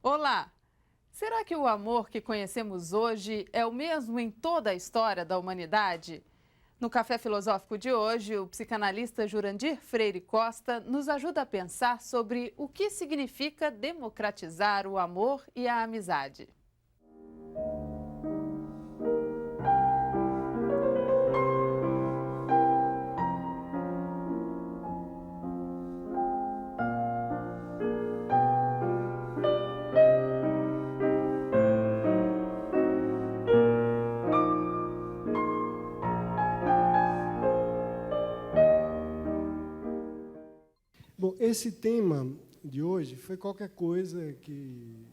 Olá! Será que o amor que conhecemos hoje é o mesmo em toda a história da humanidade? No Café Filosófico de hoje, o psicanalista Jurandir Freire Costa nos ajuda a pensar sobre o que significa democratizar o amor e a amizade. Bom, esse tema de hoje foi qualquer coisa que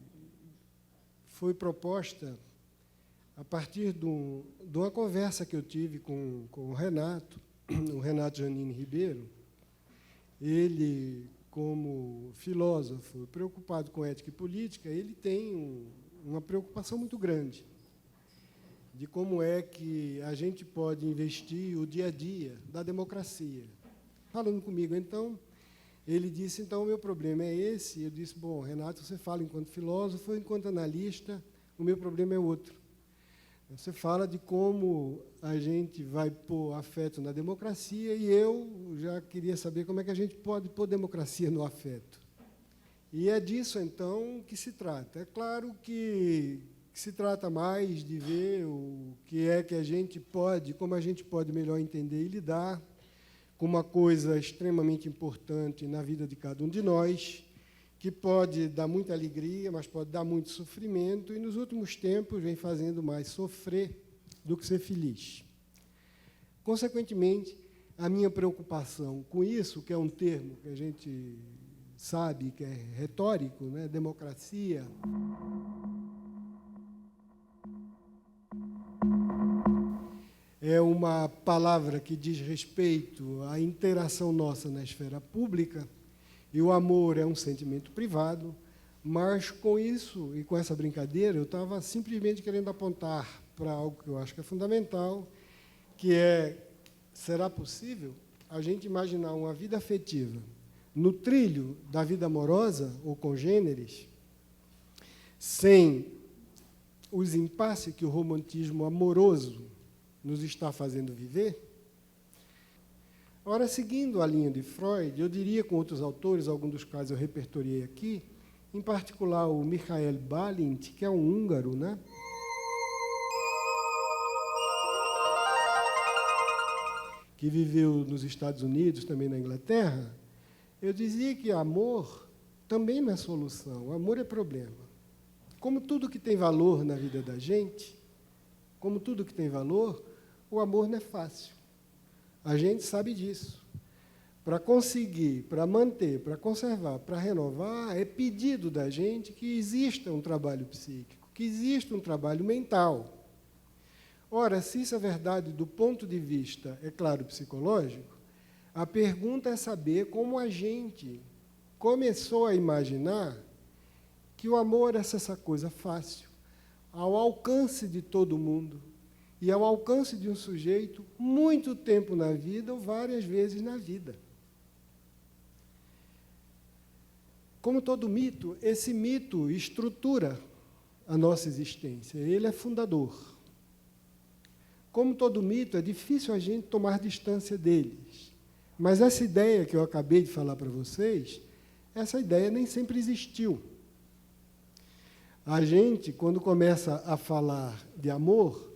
foi proposta a partir de uma conversa que eu tive com o Renato Janine Ribeiro. Ele, como filósofo preocupado com ética e política, ele tem uma preocupação muito grande de como é que a gente pode investir o dia a dia da democracia. Falando comigo, então, ele disse, então, o meu problema é esse. Eu disse, bom, Renato, você fala enquanto filósofo, enquanto analista, o meu problema é outro. Você fala de como a gente vai pôr afeto na democracia e eu já queria saber como é que a gente pode pôr democracia no afeto. E é disso, então, que se trata. É claro que se trata mais de ver o que é que a gente pode, como a gente pode melhor entender e lidar com uma coisa extremamente importante na vida de cada um de nós, que pode dar muita alegria, mas pode dar muito sofrimento, e, nos últimos tempos, vem fazendo mais sofrer do que ser feliz. Consequentemente, a minha preocupação com isso, que é um termo que a gente sabe que é retórico, né? Democracia, é uma palavra que diz respeito à interação nossa na esfera pública, e o amor é um sentimento privado, mas com isso e com essa brincadeira eu estava simplesmente querendo apontar para algo que eu acho que é fundamental, que é, será possível a gente imaginar uma vida afetiva no trilho da vida amorosa ou congêneres, sem os impasses que o romantismo amoroso nos está fazendo viver? Ora, seguindo a linha de Freud, eu diria com outros autores, alguns dos quais eu repertoriei aqui, em particular o Michael Balint, que é um húngaro, né? Que viveu nos Estados Unidos, também na Inglaterra. Eu dizia que amor também não é solução, amor é problema. Como tudo que tem valor na vida da gente, como tudo que tem valor, o amor não é fácil. A gente sabe disso. Para conseguir, para manter, para conservar, para renovar, é pedido da gente que exista um trabalho psíquico, que exista um trabalho mental. Ora, se isso é verdade do ponto de vista, é claro, psicológico, a pergunta é saber como a gente começou a imaginar que o amor é essa coisa fácil, ao alcance de todo mundo, e ao alcance de um sujeito muito tempo na vida ou várias vezes na vida. Como todo mito, esse mito estrutura a nossa existência, ele é fundador. Como todo mito, é difícil a gente tomar distância deles. Mas essa ideia que eu acabei de falar para vocês, essa ideia nem sempre existiu. A gente, quando começa a falar de amor,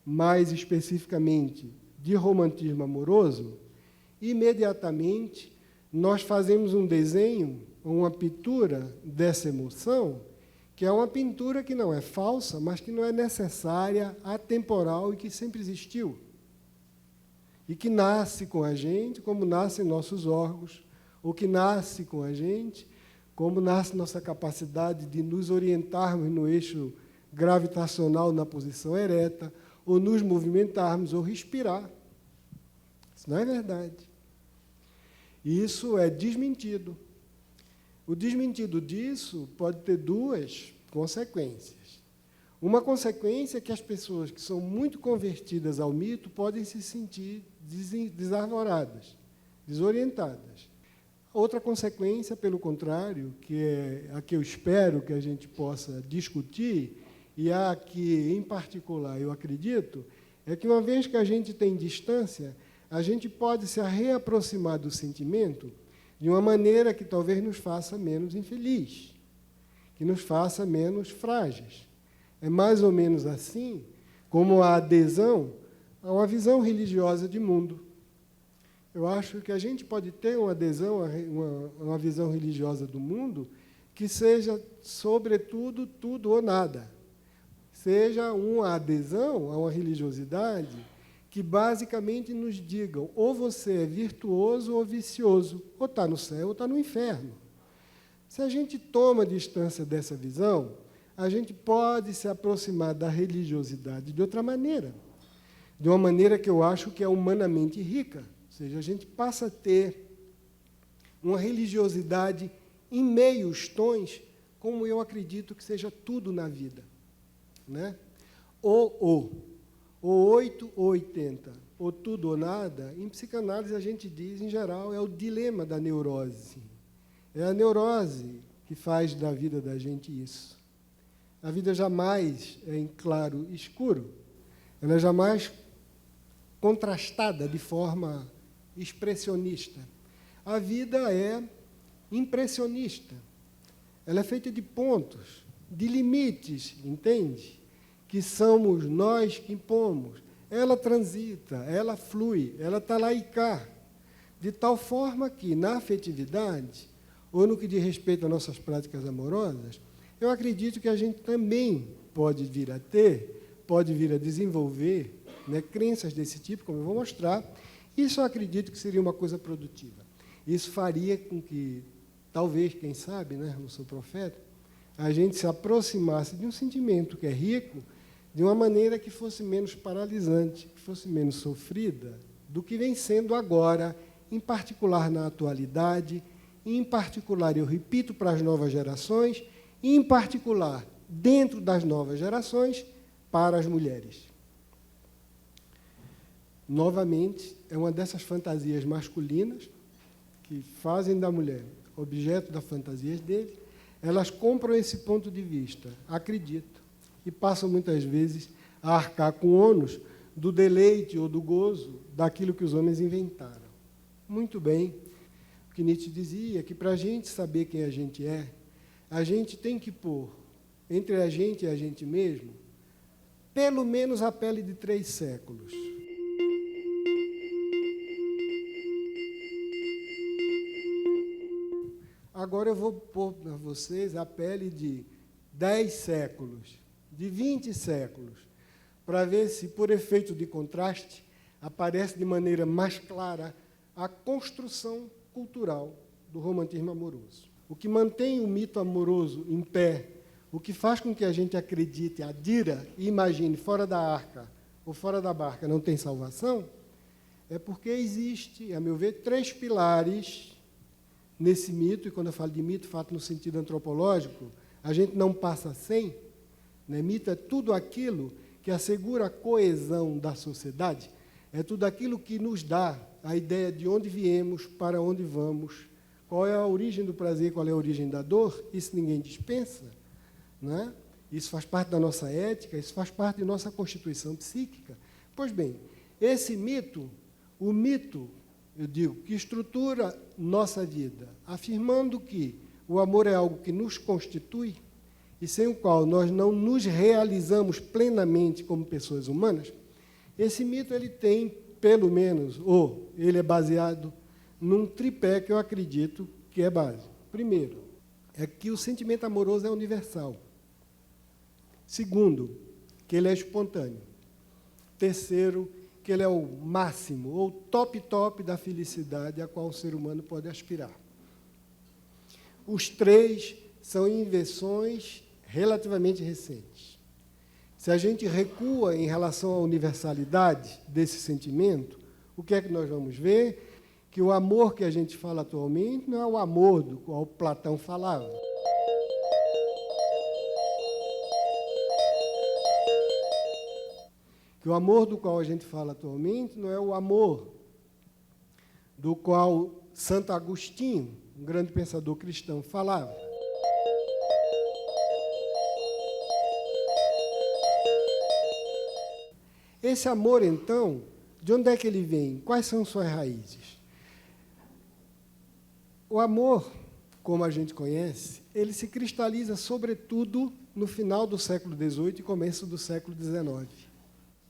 mais especificamente de romantismo amoroso, imediatamente nós fazemos um desenho, uma pintura dessa emoção, que é uma pintura que não é falsa, mas que não é necessária, atemporal e que sempre existiu. E que nasce com a gente, como nascem nossos órgãos, ou que nasce com a gente, como nasce nossa capacidade de nos orientarmos no eixo gravitacional na posição ereta, ou nos movimentarmos, ou respirar. Isso não é verdade. Isso é desmentido. O desmentido disso pode ter duas consequências. Uma consequência é que as pessoas que são muito convertidas ao mito podem se sentir desarvoradas, desorientadas. Outra consequência, pelo contrário, que é a que eu espero que a gente possa discutir, e a que, em particular, eu acredito, é que, uma vez que a gente tem distância, a gente pode se reaproximar do sentimento de uma maneira que talvez nos faça menos infeliz, que nos faça menos frágeis. É mais ou menos assim como a adesão a uma visão religiosa de mundo. Eu acho que a gente pode ter uma adesão a uma visão religiosa do mundo que seja, sobretudo, tudo ou nada. Seja uma adesão a uma religiosidade que basicamente nos digam ou você é virtuoso ou vicioso, ou está no céu ou está no inferno. Se a gente toma distância dessa visão, a gente pode se aproximar da religiosidade de outra maneira, de uma maneira que eu acho que é humanamente rica. Ou seja, a gente passa a ter uma religiosidade em meios tons, como eu acredito que seja tudo na vida. Né? Ou 8 ou 80, ou tudo ou nada, em psicanálise a gente diz, em geral, é o dilema da neurose. É a neurose que faz da vida da gente isso. A vida jamais é em claro e escuro. Ela é jamais contrastada de forma expressionista. A vida é impressionista. Ela é feita de pontos, de limites, entende? Que somos nós que impomos. Ela transita, ela flui, ela está lá e cá. De tal forma que, na afetividade, ou no que diz respeito às nossas práticas amorosas, eu acredito que a gente também pode vir a ter, pode vir a desenvolver, né, crenças desse tipo, como eu vou mostrar. Isso eu acredito que seria uma coisa produtiva. Isso faria com que, talvez, quem sabe, né, não sou profeta, a gente se aproximasse de um sentimento que é rico, de uma maneira que fosse menos paralisante, que fosse menos sofrida do que vem sendo agora, em particular na atualidade, em particular, eu repito, para as novas gerações, e em particular, dentro das novas gerações, para as mulheres. Novamente, é uma dessas fantasias masculinas que fazem da mulher objeto das fantasias dele. Elas compram esse ponto de vista, acreditam, e passam muitas vezes a arcar com o ônus do deleite ou do gozo daquilo que os homens inventaram. Muito bem, o que Nietzsche dizia, que para a gente saber quem a gente é, a gente tem que pôr entre a gente e a gente mesmo pelo menos a pele de 3 séculos. Agora eu vou pôr para vocês a pele de 10 séculos, de 20 séculos, para ver se, por efeito de contraste, aparece de maneira mais clara a construção cultural do romantismo amoroso. O que mantém o mito amoroso em pé, o que faz com que a gente acredite, adira e imagine fora da arca ou fora da barca não tem salvação, é porque existe, a meu ver, 3 pilares nesse mito, e quando eu falo de mito, fato no sentido antropológico, a gente não passa sem, né? Mito é tudo aquilo que assegura a coesão da sociedade, é tudo aquilo que nos dá a ideia de onde viemos, para onde vamos, qual é a origem do prazer, qual é a origem da dor, isso ninguém dispensa, né? Isso faz parte da nossa ética, isso faz parte de nossa constituição psíquica. Pois bem, esse mito, o mito, eu digo, que estrutura nossa vida, afirmando que o amor é algo que nos constitui e sem o qual nós não nos realizamos plenamente como pessoas humanas, esse mito ele tem, pelo menos, ou ele é baseado num tripé que eu acredito que é base. Primeiro, é que o sentimento amoroso é universal. Segundo, que ele é espontâneo. Terceiro, que ele é o máximo, ou top da felicidade a qual o ser humano pode aspirar. Os 3 são invenções relativamente recentes. Se a gente recua em relação à universalidade desse sentimento, o que é que nós vamos ver? Que o amor que a gente fala atualmente não é o amor do qual Platão falava. Que o amor do qual a gente fala atualmente não é o amor do qual Santo Agostinho um grande pensador cristão, falava. Esse amor, então, de onde é que ele vem? Quais são suas raízes? O amor, como a gente conhece, ele se cristaliza, sobretudo, no final do século XVIII e começo do século XIX.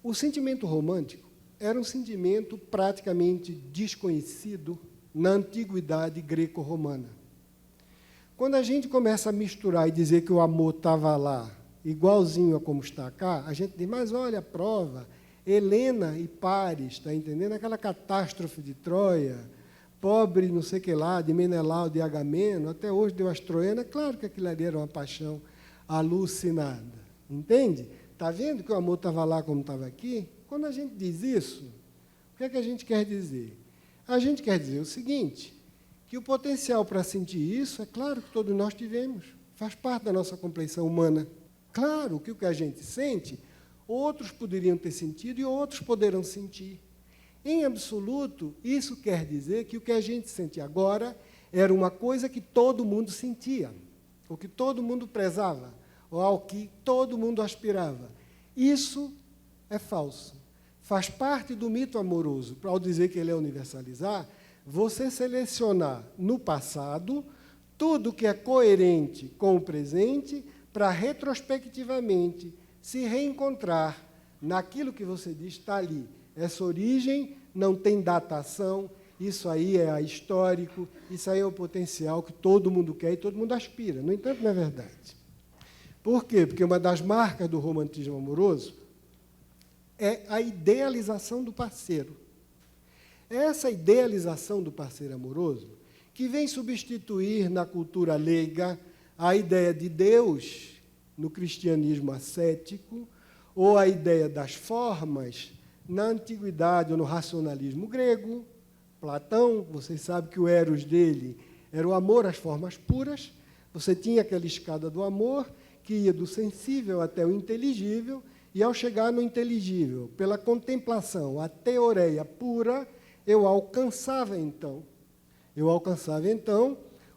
O sentimento romântico era um sentimento praticamente desconhecido na antiguidade greco-romana. Quando a gente começa a misturar e dizer que o amor estava lá, igualzinho a como está cá, a gente diz, mas olha a prova, Helena e Paris, está entendendo? Aquela catástrofe de Troia, pobre não sei que lá, de Menelau, de Agamemnon, até hoje deu as troianas, claro que aquilo ali era uma paixão alucinada, entende? Está vendo que o amor estava lá como estava aqui? Quando a gente diz isso, o que é que a gente quer dizer? A gente quer dizer o seguinte, que o potencial para sentir isso, é claro que todos nós tivemos, faz parte da nossa compreensão humana. Claro que o que a gente sente, outros poderiam ter sentido e outros poderão sentir. Em absoluto, isso quer dizer que o que a gente sente agora era uma coisa que todo mundo sentia, ou que todo mundo prezava, ou ao que todo mundo aspirava. Isso é falso. Faz parte do mito amoroso, ao dizer que ele é universalizar, você selecionar no passado tudo que é coerente com o presente para retrospectivamente se reencontrar naquilo que você diz está ali. Essa origem não tem datação, isso aí é ahistórico, isso aí é o potencial que todo mundo quer e todo mundo aspira. No entanto, não é verdade. Por quê? Porque uma das marcas do romantismo amoroso é a idealização do parceiro. Essa idealização do parceiro amoroso que vem substituir na cultura leiga a ideia de Deus no cristianismo ascético ou a ideia das formas na antiguidade ou no racionalismo grego. Platão, vocês sabem que o eros dele era o amor às formas puras. Você tinha aquela escada do amor que ia do sensível até o inteligível, e ao chegar no inteligível, pela contemplação, a teoreia pura, eu alcançava então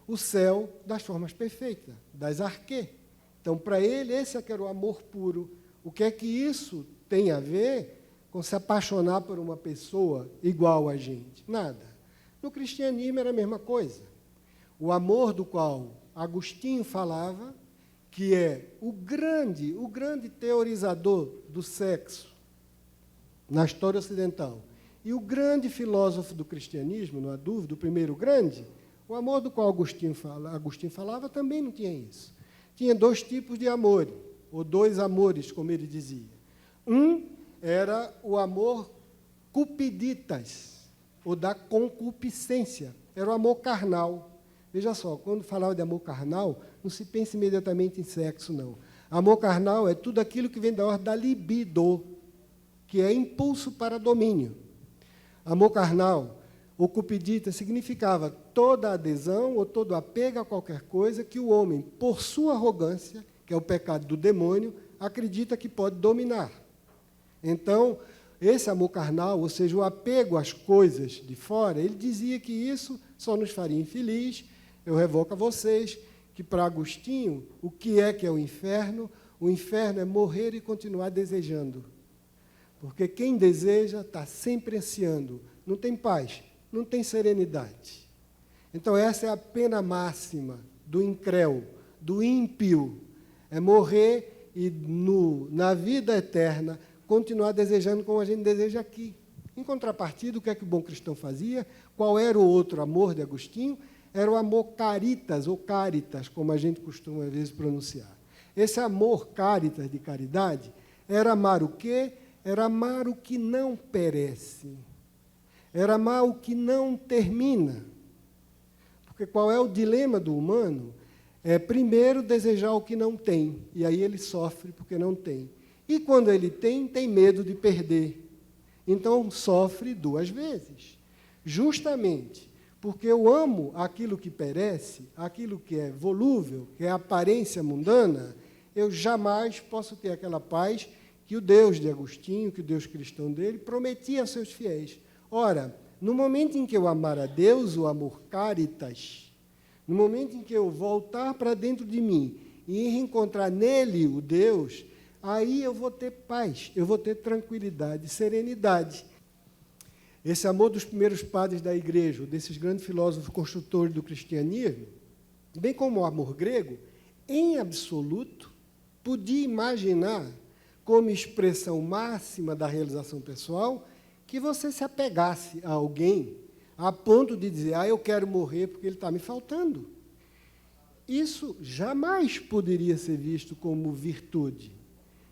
o céu das formas perfeitas, das arquê. Então, para ele, esse é que era o amor puro. O que é que isso tem a ver com se apaixonar por uma pessoa igual a gente? Nada. No cristianismo era a mesma coisa. O amor do qual Agostinho falava, que é o grande teorizador do sexo na história ocidental, e o grande filósofo do cristianismo, não há dúvida, o primeiro grande, o amor do qual Agostinho falava também não tinha isso. Tinha dois tipos de amor, ou dois amores, como ele dizia. Um era o amor cupiditas, ou da concupiscência, era o amor carnal. Veja só, quando falava de amor carnal, não se pensa imediatamente em sexo, não. Amor carnal é tudo aquilo que vem da ordem da libido, que é impulso para domínio. Amor carnal, ou cupidita, significava toda adesão ou todo apego a qualquer coisa que o homem, por sua arrogância, que é o pecado do demônio, acredita que pode dominar. Então, esse amor carnal, ou seja, o apego às coisas de fora, ele dizia que isso só nos faria infeliz. Eu revoco a vocês que, para Agostinho, o que é o inferno? O inferno é morrer e continuar desejando. Porque quem deseja está sempre ansiando. Não tem paz, não tem serenidade. Então, essa é a pena máxima do incréu, do ímpio. É morrer e, na vida eterna, continuar desejando como a gente deseja aqui. Em contrapartida, o que é que o bom cristão fazia? Qual era o outro amor de Agostinho? Era o amor caritas, ou caritas, como a gente costuma, às vezes, pronunciar. Esse amor caritas, de caridade, era amar o quê? Era amar o que não perece. Era amar o que não termina. Porque qual é o dilema do humano? É, primeiro, desejar o que não tem, e aí ele sofre porque não tem. E quando ele tem medo de perder. Então, sofre duas vezes. Justamente porque eu amo aquilo que perece, aquilo que é volúvel, que é aparência mundana, eu jamais posso ter aquela paz que o Deus de Agostinho, que o Deus cristão dele, prometia a seus fiéis. Ora, no momento em que eu amar a Deus, o amor caritas, no momento em que eu voltar para dentro de mim e reencontrar nele o Deus, aí eu vou ter paz, eu vou ter tranquilidade, serenidade. Esse amor dos primeiros padres da igreja, desses grandes filósofos construtores do cristianismo, bem como o amor grego, em absoluto, podia imaginar, como expressão máxima da realização pessoal, que você se apegasse a alguém a ponto de dizer, eu quero morrer porque ele está me faltando. Isso jamais poderia ser visto como virtude.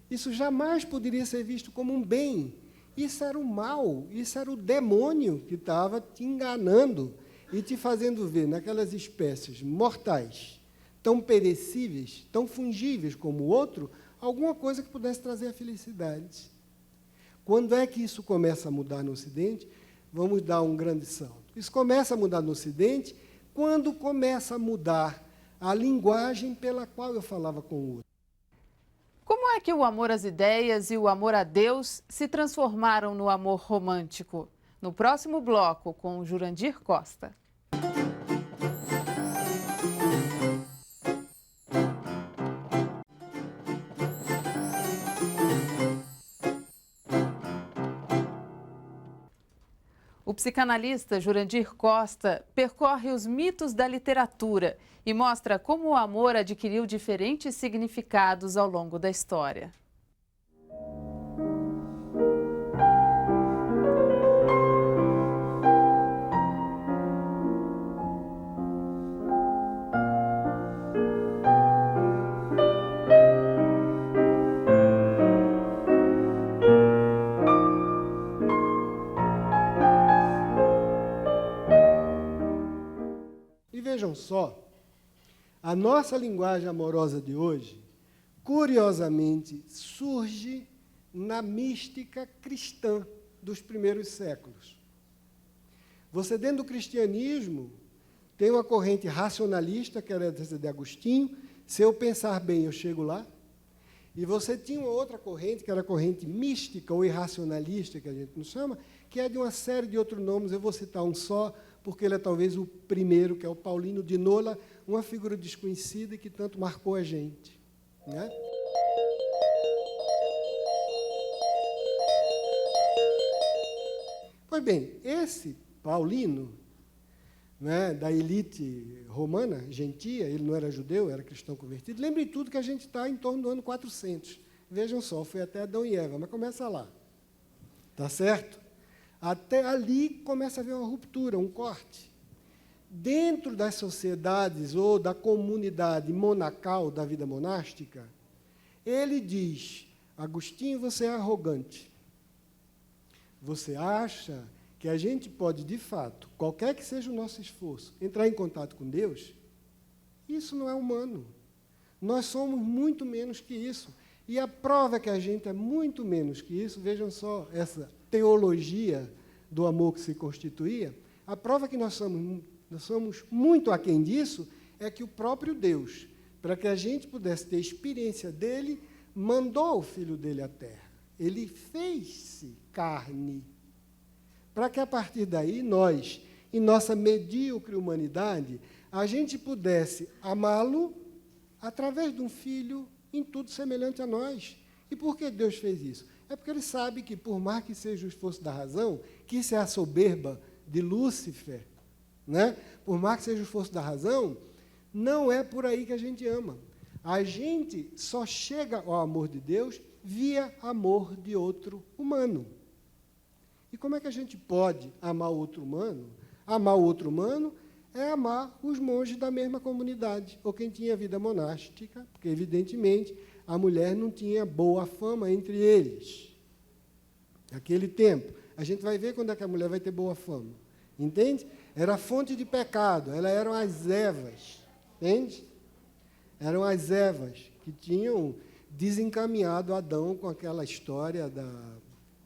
Isso jamais poderia ser visto como um bem. Isso era o mal, isso era o demônio que estava te enganando e te fazendo ver naquelas espécies mortais, tão perecíveis, tão fungíveis como o outro, alguma coisa que pudesse trazer a felicidade. Quando é que isso começa a mudar no Ocidente? Vamos dar um grande salto. Isso começa a mudar no Ocidente quando começa a mudar a linguagem pela qual eu falava com o outro. Como é que o amor às ideias e o amor a Deus se transformaram no amor romântico? No próximo bloco, com Jurandir Costa. O psicanalista Jurandir Costa percorre os mitos da literatura e mostra como o amor adquiriu diferentes significados ao longo da história. Vejam só, a nossa linguagem amorosa de hoje, curiosamente, surge na mística cristã dos primeiros séculos. Você, dentro do cristianismo, tem uma corrente racionalista, que era de Agostinho, se eu pensar bem, eu chego lá. E você tinha uma outra corrente, que era a corrente mística ou irracionalista, que a gente não chama, que é de uma série de outros nomes, eu vou citar um só, porque ele é talvez o primeiro, que é o Paulino de Nola, uma figura desconhecida e que tanto marcou a gente, né? Pois bem, esse Paulino, né, da elite romana, gentia, ele não era judeu, era cristão convertido, lembre tudo que a gente está em torno do ano 400. Vejam só, foi até Adão e Eva, mas começa lá, tá certo? Até ali começa a haver uma ruptura, um corte. Dentro das sociedades ou da comunidade monacal da vida monástica, ele diz, Agostinho, você é arrogante. Você acha que a gente pode, de fato, qualquer que seja o nosso esforço, entrar em contato com Deus? Isso não é humano. Nós somos muito menos que isso. E a prova que a gente é muito menos que isso, vejam só essa teologia do amor que se constituía, a prova que nós somos muito aquém disso é que o próprio Deus, para que a gente pudesse ter experiência dele, mandou o Filho dele à Terra. Ele fez-se carne, para que a partir daí nós, em nossa medíocre humanidade, a gente pudesse amá-lo através de um Filho em tudo semelhante a nós. E por que Deus fez isso? É porque ele sabe que, por mais que seja o esforço da razão, que isso é a soberba de Lúcifer, né? Por mais que seja o esforço da razão, não é por aí que a gente ama. A gente só chega ao amor de Deus via amor de outro humano. E como é que a gente pode amar o outro humano? Amar o outro humano é amar os monges da mesma comunidade, ou quem tinha vida monástica, porque, evidentemente, a mulher não tinha boa fama entre eles. Naquele tempo. A gente vai ver quando é que a mulher vai ter boa fama. Entende? Era fonte de pecado, elas eram as Evas. Entende? Eram as Evas que tinham desencaminhado Adão com aquela história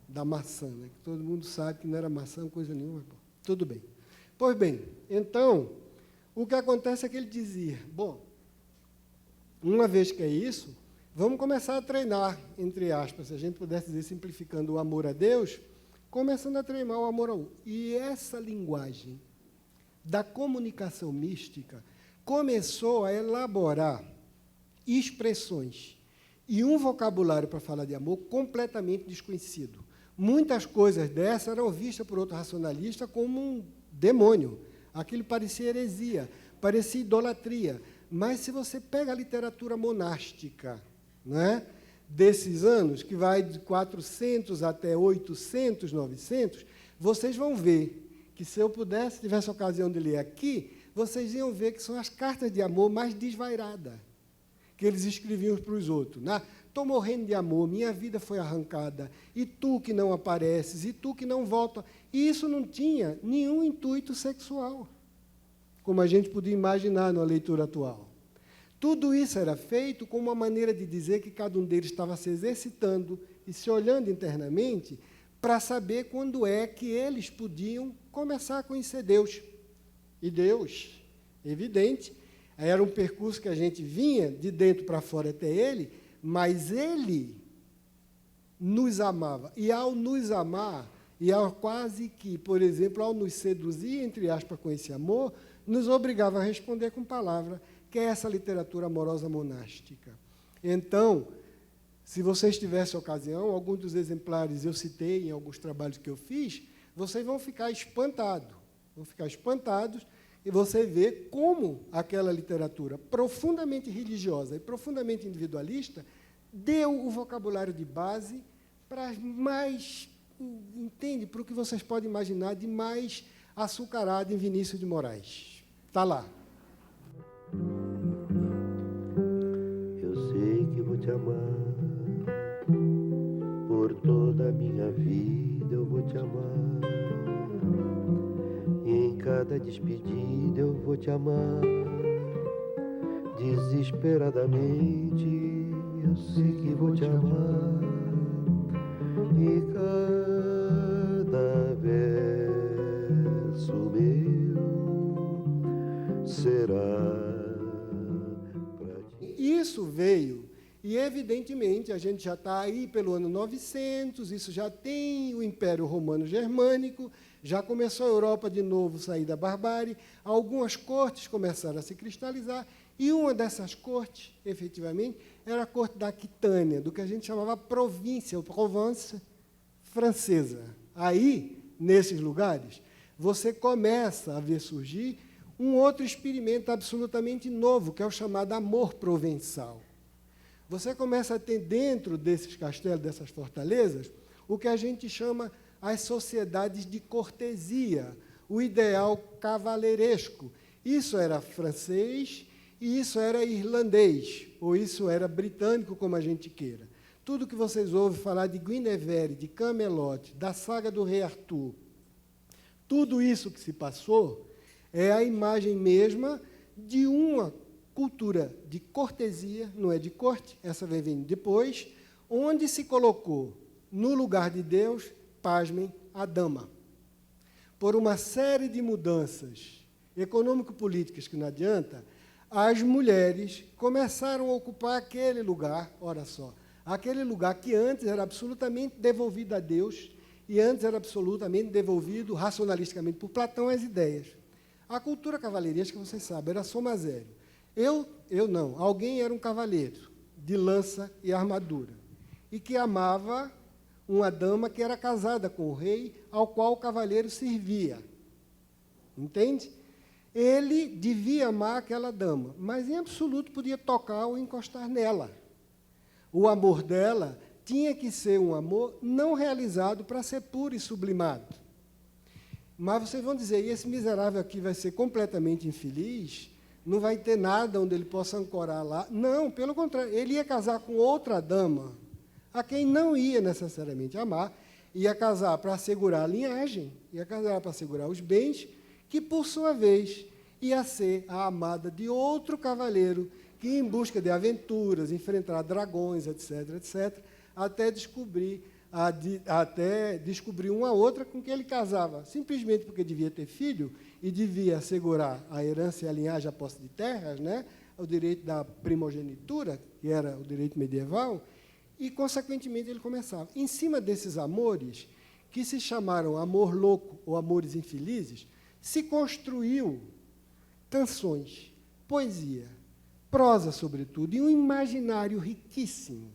da maçã, né? Que todo mundo sabe que não era maçã, coisa nenhuma. Tudo bem. Pois bem, então, o que acontece é que ele dizia, bom, uma vez que é isso, vamos começar a treinar, entre aspas, se a gente pudesse dizer, simplificando o amor a Deus, começando a treinar o amor ao outro. E essa linguagem da comunicação mística começou a elaborar expressões e um vocabulário para falar de amor completamente desconhecido. Muitas coisas dessas eram vistas por outro racionalista como um demônio. Aquilo parecia heresia, parecia idolatria. Mas, se você pega a literatura monástica, né, desses anos, que vai de 400 até 800, 900, vocês vão ver que, se eu pudesse, tivesse a ocasião de ler aqui, vocês iam ver que são as cartas de amor mais desvairadas que eles escreviam uns para os outros. Estou morrendo de amor, minha vida foi arrancada, e tu que não apareces, e tu que não volta. E isso não tinha nenhum intuito sexual, como a gente podia imaginar na leitura atual. Tudo isso era feito com uma maneira de dizer que cada um deles estava se exercitando e se olhando internamente para saber quando é que eles podiam começar a conhecer Deus. E Deus, evidente, era um percurso que a gente vinha de dentro para fora até Ele, mas Ele nos amava. E ao nos amar, e ao quase que, por exemplo, ao nos seduzir, entre aspas, com esse amor, nos obrigava a responder com palavra, que é essa literatura amorosa monástica. Então, se vocês tivessem ocasião, alguns dos exemplares eu citei em alguns trabalhos que eu fiz, vocês vão ficar espantados. Vão ficar espantados e você vê como aquela literatura profundamente religiosa e profundamente individualista deu o vocabulário de base para mais, entende, para o que vocês podem imaginar de mais açucarado em Vinícius de Moraes. Está lá. Eu sei que vou te amar, por toda a minha vida eu vou te amar, e em cada despedida eu vou te amar, desesperadamente eu sei que vou te amar, e cada verso meu será. Isso veio, e evidentemente a gente já está aí pelo ano 900, isso já tem o Império Romano Germânico, já começou a Europa de novo a sair da barbárie, algumas cortes começaram a se cristalizar, e uma dessas cortes, efetivamente, era a corte da Aquitânia, do que a gente chamava província, ou Provence francesa. Aí, nesses lugares, você começa a ver surgir um outro experimento absolutamente novo, que é o chamado amor provençal. Você começa a ter dentro desses castelos, dessas fortalezas, o que a gente chama as sociedades de cortesia, o ideal cavaleiresco. Isso era francês e isso era irlandês, ou isso era britânico, como a gente queira. Tudo que vocês ouvem falar de Guinevere, de Camelot, da saga do rei Arthur, tudo isso que se passou é a imagem mesma de uma cultura de cortesia, não é de corte, essa vem vindo depois, onde se colocou no lugar de Deus, pasmem, a dama. Por uma série de mudanças econômico-políticas que não adianta, as mulheres começaram a ocupar aquele lugar, ora só, aquele lugar que antes era absolutamente devolvido a Deus e antes era absolutamente devolvido racionalisticamente por Platão às ideias. A cultura cavalheiresca, vocês sabem, era somasério. Eu não. Alguém era um cavaleiro de lança e armadura e que amava uma dama que era casada com o rei, ao qual o cavaleiro servia. Entende? Ele devia amar aquela dama, mas em absoluto podia tocar ou encostar nela. O amor dela tinha que ser um amor não realizado para ser puro e sublimado. Mas vocês vão dizer, e esse miserável aqui vai ser completamente infeliz, não vai ter nada onde ele possa ancorar lá. Não, pelo contrário, ele ia casar com outra dama, a quem não ia necessariamente amar, ia casar para assegurar a linhagem, ia casar para assegurar os bens, que, por sua vez, ia ser a amada de outro cavaleiro, que, em busca de aventuras, enfrentar dragões, etc., etc., até descobrir uma outra com quem ele casava, simplesmente porque devia ter filho e devia assegurar a herança e a linhagem, a posse de terras, né, o direito da primogenitura, que era o direito medieval, e, consequentemente, ele começava. Em cima desses amores, que se chamaram amor louco ou amores infelizes, se construiu canções, poesia, prosa, sobretudo, e um imaginário riquíssimo.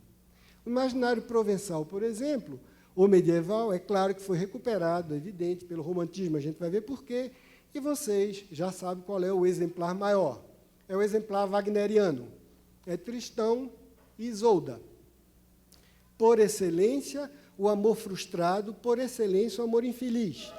O imaginário provençal, por exemplo, ou medieval, é claro que foi recuperado, é evidente, pelo romantismo, a gente vai ver por quê, e vocês já sabem qual é o exemplar maior. É o exemplar wagneriano. É Tristão e Isolda. Por excelência, o amor frustrado, por excelência, o amor infeliz.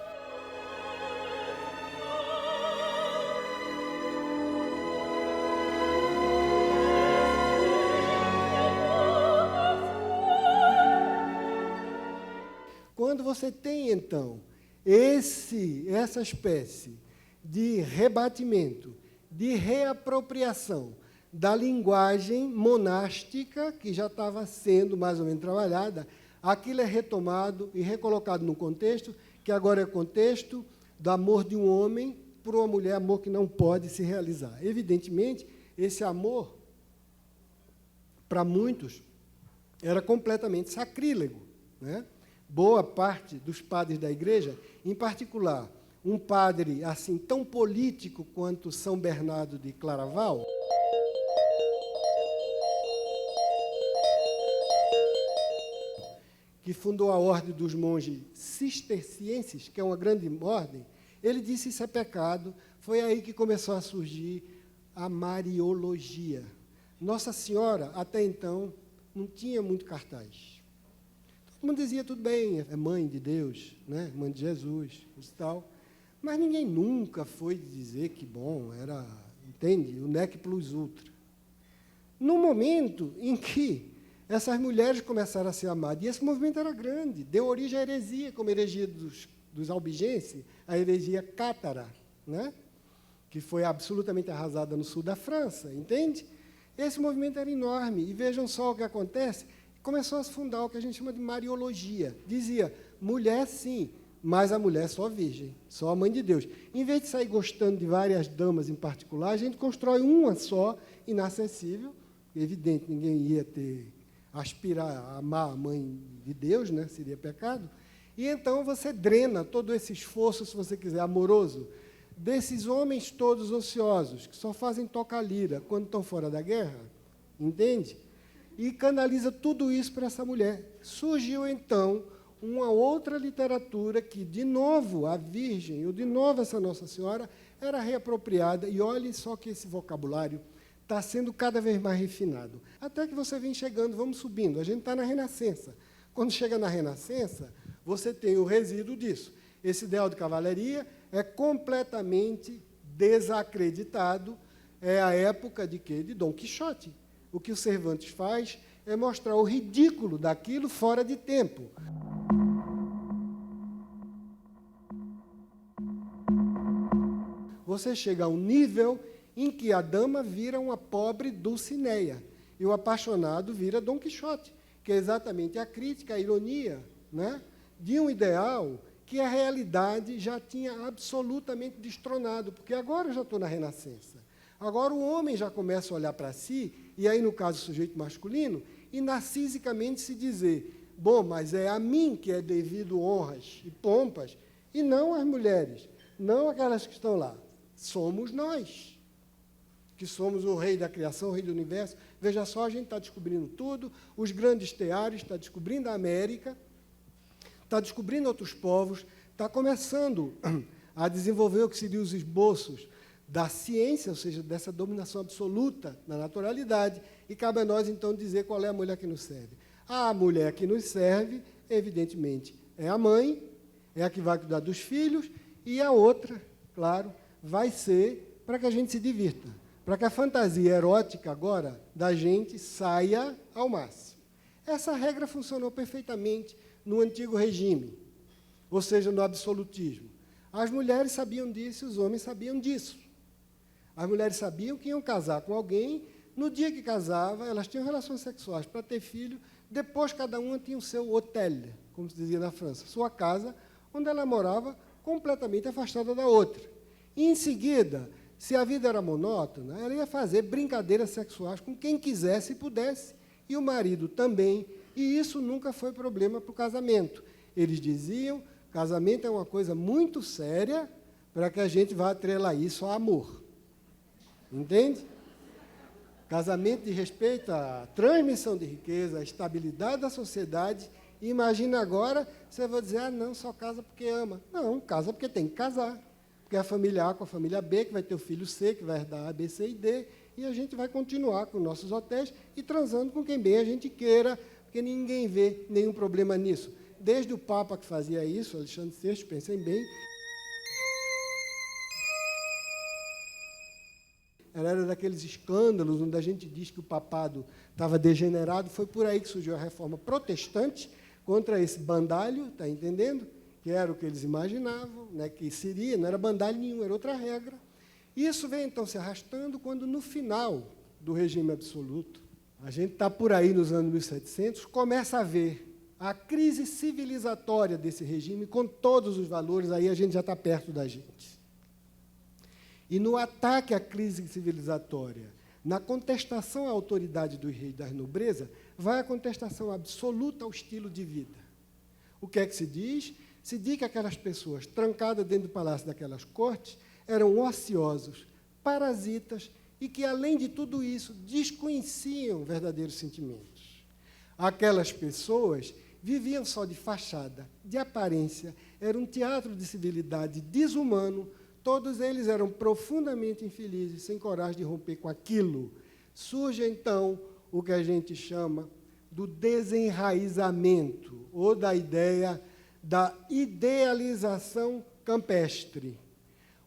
Quando você tem, então, essa espécie de rebatimento, de reapropriação da linguagem monástica, que já estava sendo mais ou menos trabalhada, aquilo é retomado e recolocado num contexto, que agora é o contexto do amor de um homem por uma mulher, amor que não pode se realizar. Evidentemente, esse amor, para muitos, era completamente sacrílego, né? Boa parte dos padres da igreja, em particular, um padre assim tão político quanto São Bernardo de Claraval, que fundou a ordem dos monges cistercienses, que é uma grande ordem, ele disse isso é pecado. Foi aí que começou a surgir a Mariologia. Nossa Senhora, até então, não tinha muito cartaz. Todo mundo dizia, tudo bem, é mãe de Deus, né? Mãe de Jesus, e tal. Mas ninguém nunca foi dizer que, bom, era, entende, o nec plus ultra. No momento em que essas mulheres começaram a ser amadas, e esse movimento era grande, deu origem à heresia, como a heresia dos albigenses, a heresia cátara, né? Que foi absolutamente arrasada no sul da França, entende? Esse movimento era enorme, e vejam só o que acontece. Começou a se fundar o que a gente chama de Mariologia. Dizia, mulher sim, mas a mulher só virgem, só a mãe de Deus. Em vez de sair gostando de várias damas em particular, a gente constrói uma só, inacessível. Evidente, ninguém ia aspirar a amar a mãe de Deus, né? Seria pecado. E então você drena todo esse esforço, se você quiser, amoroso, desses homens todos ociosos, que só fazem toca-lira quando estão fora da guerra, entende? E canaliza tudo isso para essa mulher. Surgiu, então, uma outra literatura que, de novo, a Virgem, ou de novo essa Nossa Senhora, era reapropriada, e olhe só que esse vocabulário está sendo cada vez mais refinado. Até que você vem chegando, vamos subindo, a gente está na Renascença. Quando chega na Renascença, você tem o resíduo disso. Esse ideal de cavalaria é completamente desacreditado, é a época de quê? De Dom Quixote. O que o Cervantes faz é mostrar o ridículo daquilo fora de tempo. Você chega a um nível em que a dama vira uma pobre Dulcineia e o apaixonado vira Dom Quixote, que é exatamente a crítica, a ironia, né, de um ideal que a realidade já tinha absolutamente destronado, porque agora eu já estou na Renascença. Agora o homem já começa a olhar para si, e aí, no caso, o sujeito masculino, e narcisicamente se dizer, bom, mas é a mim que é devido honras e pompas, e não às mulheres, não aquelas que estão lá. Somos nós, que somos o rei da criação, o rei do universo. Veja só, a gente está descobrindo tudo, os grandes teários, está descobrindo a América, está descobrindo outros povos, está começando a desenvolver o que seriam os esboços da ciência, ou seja, dessa dominação absoluta da naturalidade, e cabe a nós, então, dizer qual é a mulher que nos serve. A mulher que nos serve, evidentemente, é a mãe, é a que vai cuidar dos filhos, e a outra, claro, vai ser para que a gente se divirta, para que a fantasia erótica agora da gente saia ao máximo. Essa regra funcionou perfeitamente no antigo regime, ou seja, no absolutismo. As mulheres sabiam disso, os homens sabiam disso. As mulheres sabiam que iam casar com alguém, no dia que casava, elas tinham relações sexuais para ter filho, depois cada uma tinha o seu hotel, como se dizia na França, sua casa, onde ela morava completamente afastada da outra. E, em seguida, se a vida era monótona, ela ia fazer brincadeiras sexuais com quem quisesse e pudesse, e o marido também, e isso nunca foi problema para o casamento. Eles diziam, casamento é uma coisa muito séria para que a gente vá atrelar isso a amor. Entende? Casamento de respeito à transmissão de riqueza, à estabilidade da sociedade. Imagina agora, você vai dizer, não, só casa porque ama. Não, casa porque tem que casar. Porque é a família A com a família B, que vai ter o filho C, que vai herdar A, B, C e D, e a gente vai continuar com nossos hotéis e transando com quem bem a gente queira, porque ninguém vê nenhum problema nisso. Desde o Papa que fazia isso, Alexandre VI, pensem bem, era daqueles escândalos onde a gente diz que o papado estava degenerado, foi por aí que surgiu a reforma protestante contra esse bandalho, está entendendo? Que era o que eles imaginavam, né, que seria, não era bandalho nenhum, era outra regra. Isso vem, então, se arrastando quando, no final do regime absoluto, a gente está por aí nos anos 1700, começa a ver a crise civilizatória desse regime, com todos os valores, aí a gente já está perto da gente. E no ataque à crise civilizatória, na contestação à autoridade dos reis da nobreza, vai a contestação absoluta ao estilo de vida. O que é que se diz? Se diz que aquelas pessoas trancadas dentro do palácio daquelas cortes eram ociosos, parasitas e que, além de tudo isso, desconheciam verdadeiros sentimentos. Aquelas pessoas viviam só de fachada, de aparência, era um teatro de civilidade desumano. Todos eles eram profundamente infelizes, sem coragem de romper com aquilo. Surge, então, o que a gente chama do desenraizamento, ou da ideia da idealização campestre.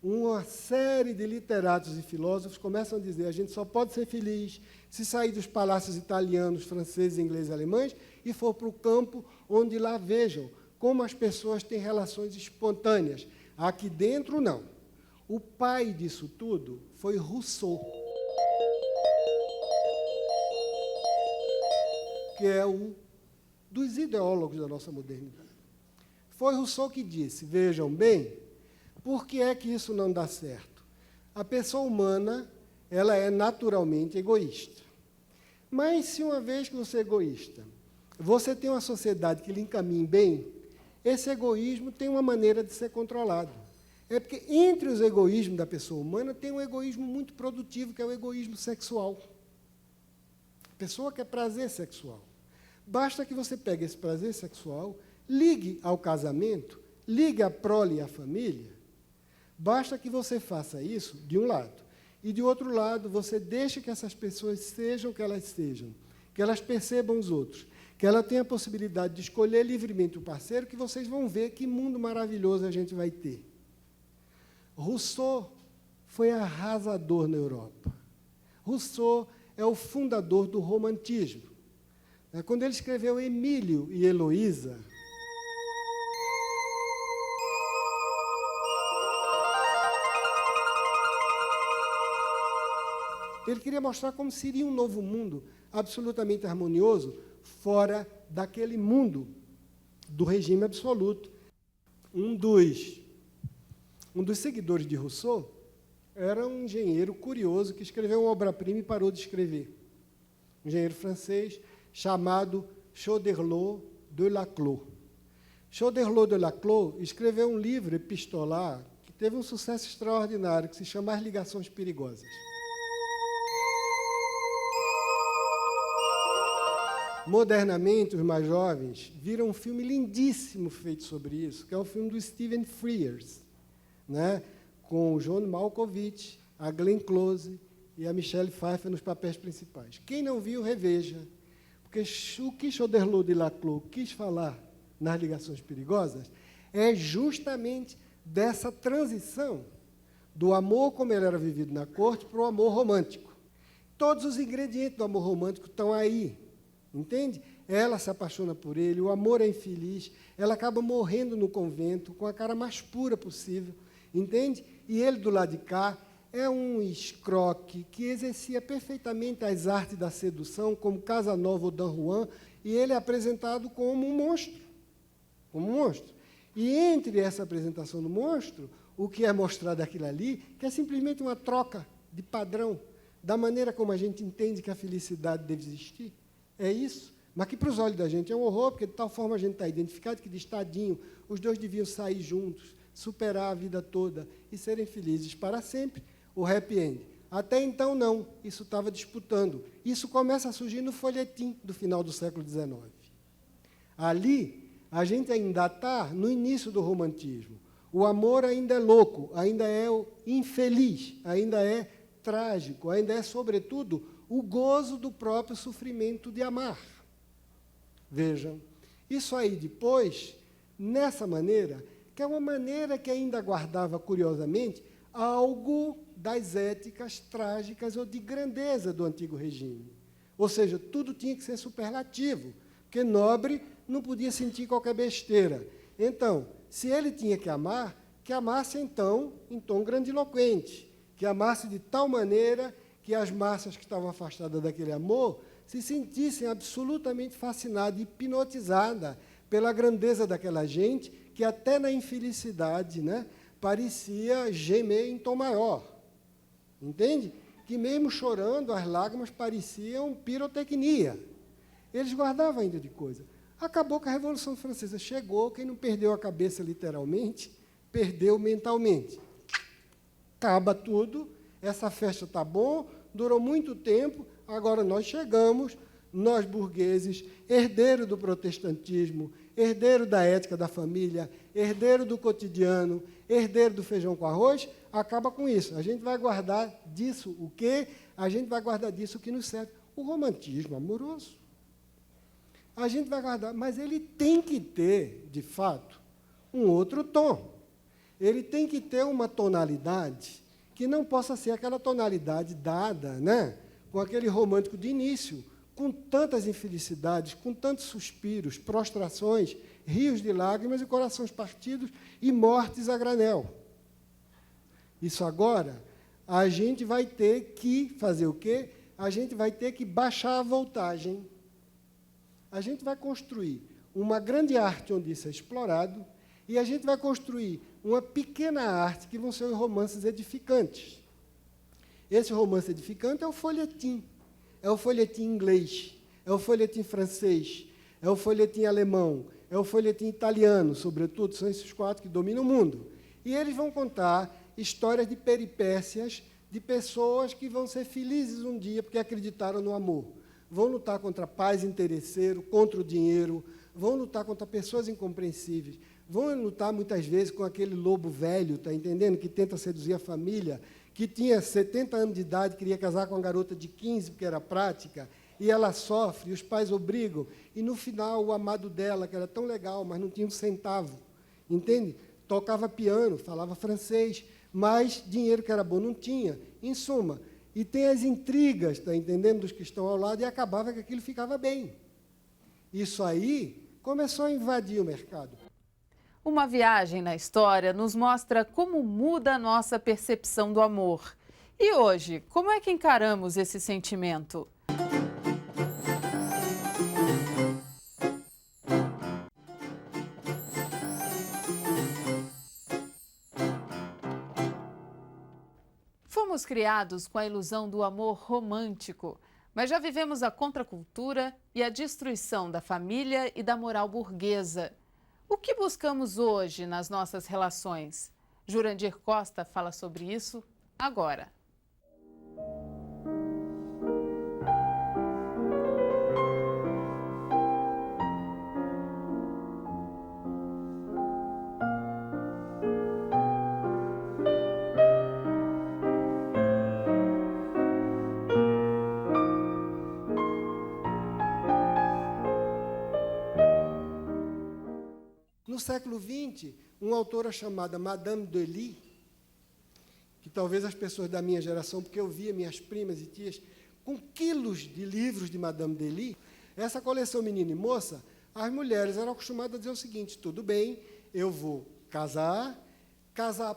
Uma série de literatos e filósofos começam a dizer: a gente só pode ser feliz se sair dos palácios italianos, franceses, ingleses e alemães e for para o campo, onde lá vejam como as pessoas têm relações espontâneas. Aqui dentro, não. O pai disso tudo foi Rousseau, que é um dos ideólogos da nossa modernidade. Foi Rousseau que disse, vejam bem, por que é que isso não dá certo? A pessoa humana, ela é naturalmente egoísta. Mas, se uma vez que você é egoísta, você tem uma sociedade que lhe encaminhe bem, esse egoísmo tem uma maneira de ser controlado. É porque entre os egoísmos da pessoa humana tem um egoísmo muito produtivo, que é o egoísmo sexual. A pessoa quer prazer sexual. Basta que você pegue esse prazer sexual, ligue ao casamento, ligue à prole e à família. Basta que você faça isso de um lado. E, de outro lado, você deixe que essas pessoas sejam o que elas sejam, que elas percebam os outros, que ela tenha a possibilidade de escolher livremente o parceiro, que vocês vão ver que mundo maravilhoso a gente vai ter. Rousseau foi arrasador na Europa. Rousseau é o fundador do romantismo. Quando ele escreveu Emílio e Heloísa, ele queria mostrar como seria um novo mundo absolutamente harmonioso, fora daquele mundo do regime absoluto. Um dos seguidores de Rousseau era um engenheiro curioso que escreveu uma obra-prima e parou de escrever. Um engenheiro francês chamado Choderlos de Laclos. Choderlos de Laclos escreveu um livro epistolar que teve um sucesso extraordinário, que se chama As Ligações Perigosas. Modernamente, os mais jovens viram um filme lindíssimo feito sobre isso, que é o filme do Stephen Frears, né? Com o John Malkovich, a Glenn Close e a Michelle Pfeiffer nos papéis principais. Quem não viu, reveja. Porque o que Choderlos de Laclos quis falar nas Ligações Perigosas é justamente dessa transição do amor como ele era vivido na corte para o amor romântico. Todos os ingredientes do amor romântico estão aí. Entende? Ela se apaixona por ele, o amor é infeliz, ela acaba morrendo no convento com a cara mais pura possível, entende? E ele, do lado de cá, é um escroque que exercia perfeitamente as artes da sedução, como Casanova ou Don Juan, e ele é apresentado como um monstro. Como um monstro. E entre essa apresentação do monstro, o que é mostrado aquilo ali, que é simplesmente uma troca de padrão, da maneira como a gente entende que a felicidade deve existir. É isso, mas que para os olhos da gente é um horror, porque de tal forma a gente está identificado que, de estadinho, os dois deviam sair juntos, superar a vida toda e serem felizes para sempre, o happy end. Até então, não. Isso estava disputando. Isso começa a surgir no folhetim do final do século XIX. Ali, a gente ainda está no início do romantismo. O amor ainda é louco, ainda é infeliz, ainda é trágico, ainda é, sobretudo, o gozo do próprio sofrimento de amar. Vejam, isso aí depois, nessa maneira, que é uma maneira que ainda guardava, curiosamente, algo das éticas trágicas ou de grandeza do antigo regime. Ou seja, tudo tinha que ser superlativo, porque nobre não podia sentir qualquer besteira. Então, se ele tinha que amasse, então, em tom grandiloquente, que amasse de tal maneira que as massas que estavam afastadas daquele amor se sentissem absolutamente fascinadas, hipnotizadas pela grandeza daquela gente, que até na infelicidade, né, parecia gemer em tom maior. Entende? Que mesmo chorando, as lágrimas pareciam pirotecnia. Eles guardavam ainda de coisa. Acabou que a Revolução Francesa chegou, quem não perdeu a cabeça literalmente, perdeu mentalmente. Acaba tudo, essa festa está bom, durou muito tempo, agora nós chegamos, nós burgueses, herdeiro do protestantismo, herdeiro da ética da família, herdeiro do cotidiano, herdeiro do feijão com arroz, acaba com isso. A gente vai guardar disso o quê? A gente vai guardar disso o que nos serve. O romantismo amoroso. A gente vai guardar, mas ele tem que ter, de fato, um outro tom. Ele tem que ter uma tonalidade que não possa ser aquela tonalidade dada, né, com aquele romântico de início, com tantas infelicidades, com tantos suspiros, prostrações, rios de lágrimas e corações partidos e mortes a granel. Isso agora, a gente vai ter que fazer o quê? A gente vai ter que baixar a voltagem. A gente vai construir uma grande arte onde isso é explorado e a gente vai construir uma pequena arte que vão ser os romances edificantes. Esse romance edificante é o folhetim. É o folhetim inglês, é o folhetim francês, é o folhetim alemão, é o folhetim italiano, sobretudo, são esses quatro que dominam o mundo. E eles vão contar histórias de peripécias de pessoas que vão ser felizes um dia porque acreditaram no amor. Vão lutar contra pais interesseiros, contra o dinheiro, vão lutar contra pessoas incompreensíveis, vão lutar muitas vezes com aquele lobo velho, tá entendendo, que tenta seduzir a família, que tinha 70 anos de idade, queria casar com uma garota de 15, porque era prática, e ela sofre, e os pais obrigam, e no final o amado dela, que era tão legal, mas não tinha um centavo, entende? Tocava piano, falava francês, mas dinheiro que era bom não tinha. Em suma, e tem as intrigas, está entendendo, dos que estão ao lado, e acabava que aquilo ficava bem. Isso aí começou a invadir o mercado. Uma viagem na história nos mostra como muda a nossa percepção do amor. E hoje, como é que encaramos esse sentimento? Fomos criados com a ilusão do amor romântico, mas já vivemos a contracultura e a destruição da família e da moral burguesa. O que buscamos hoje nas nossas relações? Jurandir Costa fala sobre isso agora. No século XX, uma autora chamada Madame Delis, que talvez as pessoas da minha geração, porque eu via minhas primas e tias com quilos de livros de Madame Delis, essa coleção Menina e Moça, as mulheres eram acostumadas a dizer o seguinte: tudo bem, eu vou casar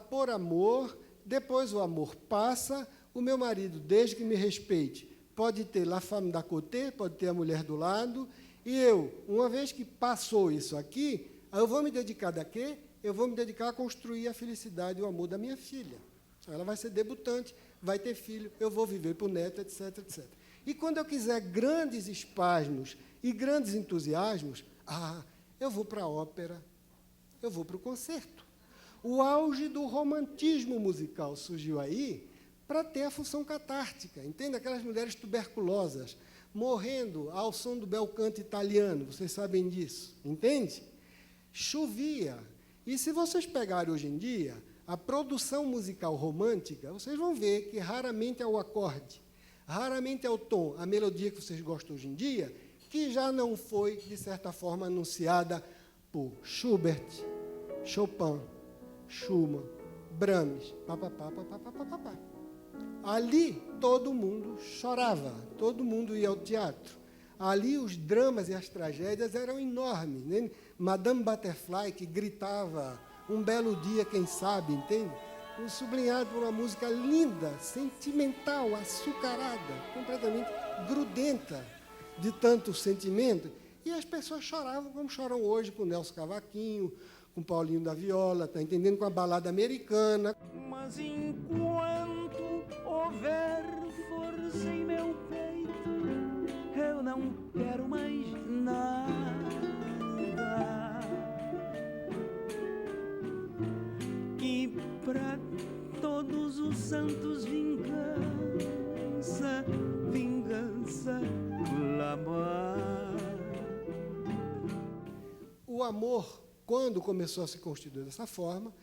por amor, depois o amor passa, o meu marido, desde que me respeite, pode ter la femme d'à côté, pode ter a mulher do lado, e eu, uma vez que passou isso aqui, eu vou me dedicar a quê? Eu vou me dedicar a construir a felicidade e o amor da minha filha. Ela vai ser debutante, vai ter filho, eu vou viver para o neto, etc, etc. E quando eu quiser grandes espasmos e grandes entusiasmos, eu vou para a ópera, eu vou para o concerto. O auge do romantismo musical surgiu aí para ter a função catártica, entende? Aquelas mulheres tuberculosas, morrendo ao som do bel canto italiano, vocês sabem disso, entende? Chovia. E se vocês pegarem hoje em dia, a produção musical romântica, vocês vão ver que raramente é o acorde, raramente é o tom, a melodia que vocês gostam hoje em dia, que já não foi, de certa forma, anunciada por Schubert, Chopin, Schumann, Brahms, papapá, papapá, papapá. Ali todo mundo chorava, todo mundo ia ao teatro. Ali os dramas e as tragédias eram enormes, né? Madame Butterfly, que gritava um belo dia, quem sabe, entende? Sublinhado por uma música linda, sentimental, açucarada, completamente grudenta de tanto sentimento. E as pessoas choravam como choram hoje com Nelson Cavaquinho, com Paulinho da Viola, tá entendendo? Com a balada americana. Mas enquanto houver força em meu peito, eu não quero mais nada. E para todos os santos vingança, vingança, clamar. O amor, quando começou a se constituir dessa forma,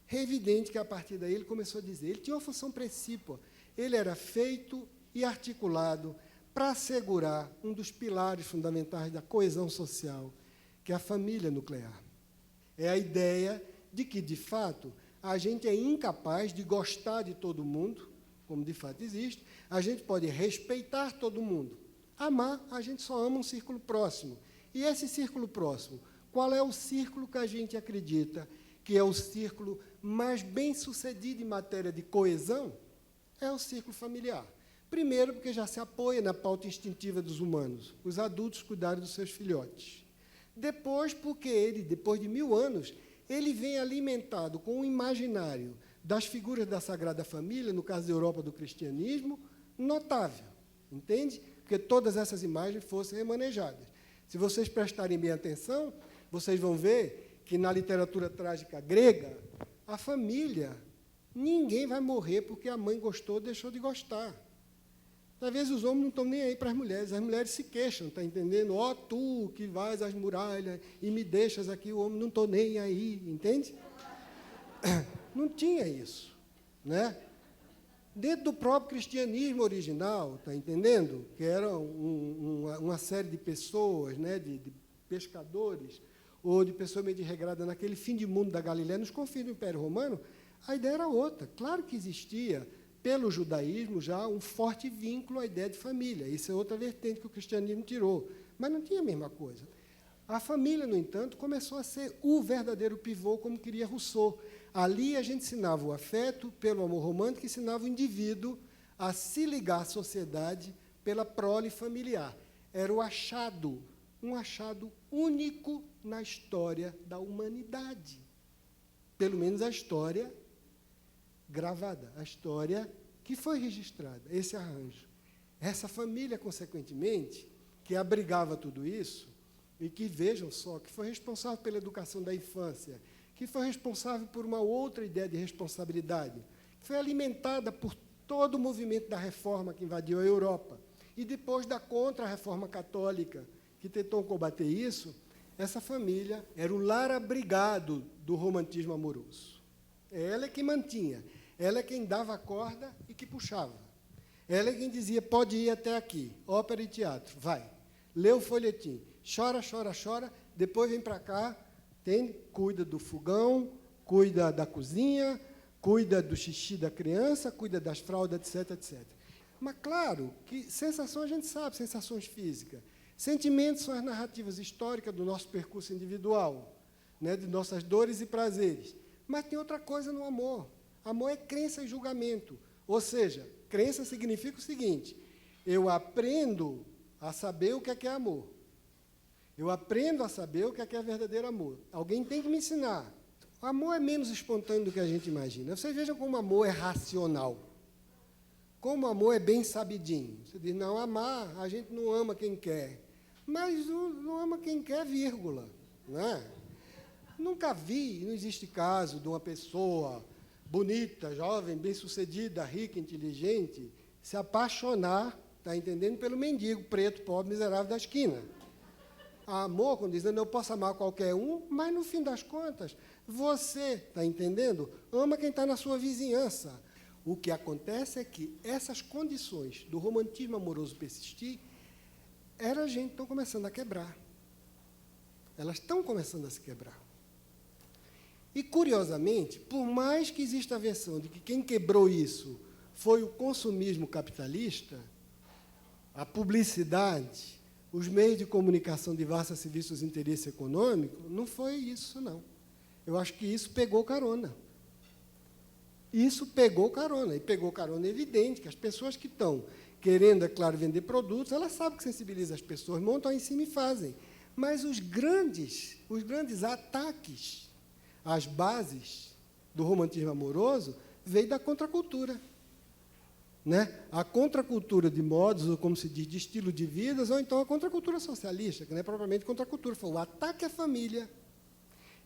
é evidente que, a partir daí, ele começou a dizer, ele tinha uma função precípua, ele era feito e articulado para assegurar um dos pilares fundamentais da coesão social, que é a família nuclear. É a ideia de que, de fato, a gente é incapaz de gostar de todo mundo, como de fato existe, a gente pode respeitar todo mundo. Amar, a gente só ama um círculo próximo. E esse círculo próximo, qual é o círculo que a gente acredita que é o círculo mais bem-sucedido em matéria de coesão? É o círculo familiar. Primeiro, porque já se apoia na pauta instintiva dos humanos, os adultos cuidarem dos seus filhotes. Depois, porque ele, depois de 1000 anos, ele vem alimentado com o imaginário das figuras da Sagrada Família, no caso da Europa do cristianismo, notável, entende? Porque todas essas imagens fossem remanejadas. Se vocês prestarem bem atenção, vocês vão ver que, na literatura trágica grega, a família, ninguém vai morrer porque a mãe gostou ou deixou de gostar. Às vezes os homens não estão nem aí para as mulheres se queixam, está entendendo? Ó, tu que vais às muralhas e me deixas aqui, o homem não estou nem aí, entende? Não tinha isso, né? Dentro do próprio cristianismo original, está entendendo? Que era uma série de pessoas, né, de pescadores, ou de pessoas meio de regrada naquele fim de mundo da Galiléia, nos confins do Império Romano, a ideia era outra. Claro que existia, pelo judaísmo, já um forte vínculo à ideia de família. Isso é outra vertente que o cristianismo tirou. Mas não tinha a mesma coisa. A família, no entanto, começou a ser o verdadeiro pivô, como queria Rousseau. Ali a gente ensinava o afeto pelo amor romântico, ensinava o indivíduo a se ligar à sociedade pela prole familiar. Era o achado, um achado único na história da humanidade. Pelo menos a história gravada, a história que foi registrada, esse arranjo. Essa família, consequentemente, que abrigava tudo isso, e que, vejam só, que foi responsável pela educação da infância, que foi responsável por uma outra ideia de responsabilidade, que foi alimentada por todo o movimento da reforma que invadiu a Europa, e depois da contra-reforma católica, que tentou combater isso, essa família era o lar abrigado do romantismo amoroso. Ela é que mantinha, ela é quem dava a corda e que puxava. Ela é quem dizia, pode ir até aqui, ópera e teatro, vai. Lê o folhetim, chora, chora, chora, depois vem para cá, entende? Cuida do fogão, cuida da cozinha, cuida do xixi da criança, cuida das fraldas, etc, etc. Mas, claro, que sensações a gente sabe, sensações físicas. Sentimentos são as narrativas históricas do nosso percurso individual, né, de nossas dores e prazeres. Mas tem outra coisa no amor. Amor é crença e julgamento. Ou seja, crença significa o seguinte, eu aprendo a saber o que é amor. Eu aprendo a saber o que é verdadeiro amor. Alguém tem que me ensinar. O amor é menos espontâneo do que a gente imagina. Vocês vejam como o amor é racional. Como o amor é bem sabidinho. Você diz, não, amar, a gente não ama quem quer. Mas não ama quem quer, vírgula. Não é? Nunca vi, não existe caso de uma pessoa bonita, jovem, bem-sucedida, rica, inteligente, se apaixonar, está entendendo, pelo mendigo preto, pobre, miserável da esquina. Amor, quando dizendo, eu posso amar qualquer um, mas, no fim das contas, você, está entendendo, ama quem está na sua vizinhança. O que acontece é que essas condições do romantismo amoroso persistir, a gente estão começando a quebrar. Elas estão começando a se quebrar. E, curiosamente, por mais que exista a versão de que quem quebrou isso foi o consumismo capitalista, a publicidade, os meios de comunicação de vasta serviços de interesse econômico, não foi isso, não. Eu acho que isso pegou carona. Isso pegou carona, e pegou carona evidente, que as pessoas que estão querendo, é claro, vender produtos, elas sabem que sensibiliza as pessoas, montam aí em cima e fazem. Mas os grandes ataques às bases do romantismo amoroso veio da contracultura. Né? A contracultura de modos, ou como se diz, de estilo de vidas, ou então a contracultura socialista, que não é propriamente contracultura, foi o ataque à família